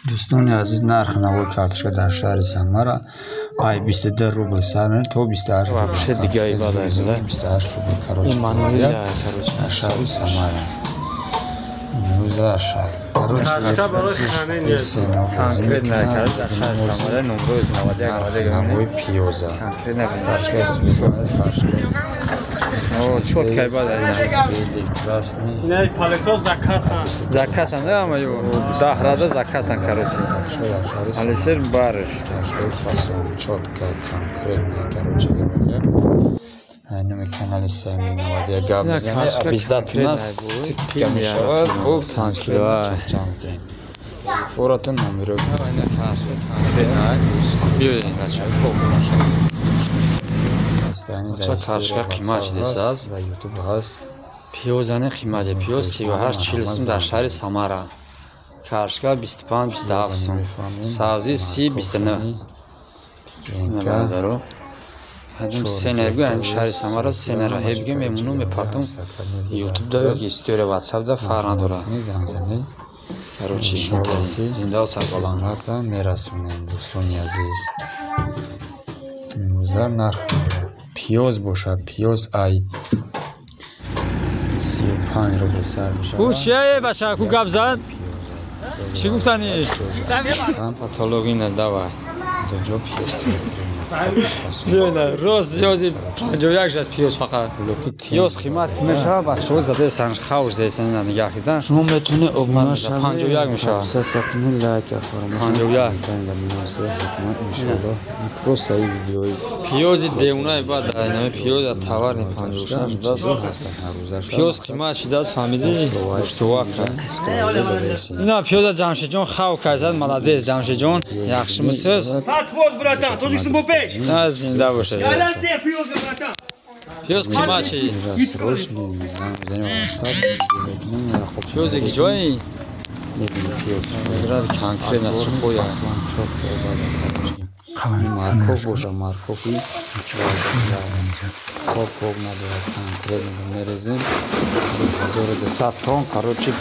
دوستان عزیز نرخ نوای کارتشکا در شهر سمره ای 22 روبل سر تا 28 вообще دیگه ای بالا است 28 روبل کاروچ در شهر سمره امروز در شهر کاروچ конкрет نکرد در شهر سمره نمره 91 نوای پیوزه конкрет نبینید کارتشکا استفاده کارتشکا четко ай бада белый красный не палето закасан закасан да ама ё захрада закасан короче алишер барыш картошка фасон четко конкретно короче говоря на канале Сами Навадия габзане обязательно скидка мешает в 5 кило форатын номер картошка қимат десаз YouTube ҳаст пиёзани қимати пиёз 38-40 сум дар шаҳри Самара картошка 25-27 сум сабзи 30-29 намадаро ҳадум сене бигӯ ҳамин шаҳри Самара сенеро ҳебигӯ мемуну мепартум YouTube да ёки история WhatsApp да фарқ надорад короче зинда сарбаланд мерасонем дӯстони азиз имрӯза нарх пиёз бошад пиёз ай 35 рубл сар мешавад ӯ чие бачаку гап зад чӣ гуфтани патология давай доҷо пиёз не рост ёзи 51 жас пиёз фақат пиёз қимат мешавад бачаҳо задаесан хавш заесан нигоҳ кидан шумо метавонед обмона шавед 51 мешавад подписаться кунед лайк фаромӯш накунед ба муносибат ҳатман иншоаллоҳ просто ин видеои пиёзи девунаи бад айнами пиёзи товарни 56 даст пиёз қимат шидааст фаҳмидӣ уштувака ина пиёза ҷамшидҷон хав кайзад маладес ҷамшидҷон яхшимисиз фатвоз братан тозиксун бо пеш на зинда бошад галате пиёз братан пиёз қимат чи срочно заниматься пиёзе ки ҷои мебинед пиёз мегирад конкретно сухоя морков боша моркови хоб надояд конкретно мерезем 1200 тонн короче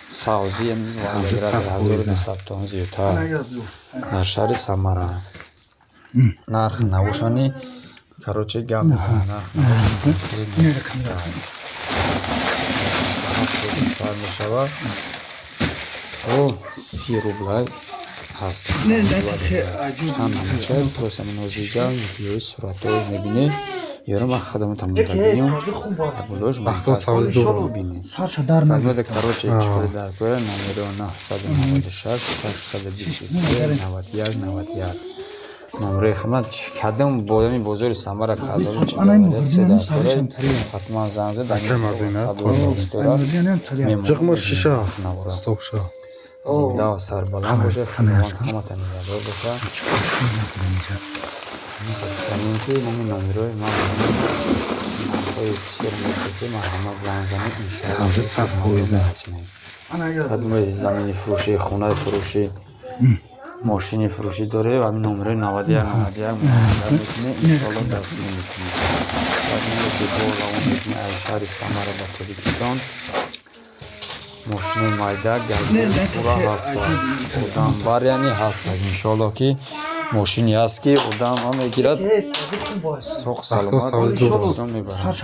савзи мегирад 1200 тонн зиёдтар дар шаҳри Самара нарх навушани короче гап мезанам сар мешавад то 30 рублай ҳаст ҳамаша просто мунозиҷа видеои суратҳои мебинед ёро ма хадаматам дадиём таблош махтасавзуро бинед хадмата короче чуқури даркора номеро 996 623 91 91 номерои хидмат кадом бодами бозори Самара кадом чи боваред се даркора ҳатман занг зад чиқмор шиша сокша зинда ва сарбаланд боша ханавон ҳамата нигоҳдор боша ки ҳамин номерои ман нархҳои бисёр муддасе марҳамат занг занед иншоаллоҳ хадмаи замини фурӯшӣ хонаи фурӯшӣ мошини фурӯшӣ дорем ҳамин номерои 91 91 метавонед иншоаллоҳ дастгирӣ метавонед хадмаи дебор равон метавонед аз шаҳри Самара ба Тоҷикистон мошини майда гази фура ҳастад одам бар яъне ҳастад иншоаллоҳ ки мошини ҳаст ки одам ҳам мегирад соқ саломат Тоҷикистон мебарад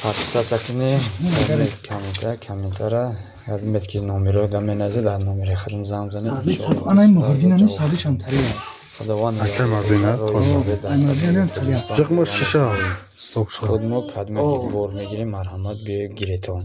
подписаться кунед комментара ядмед ки номеро да меназид дар номери худум занг занед чиқмор шиша сокша худмо кадме ки бор мегирем марҳамат бигиретон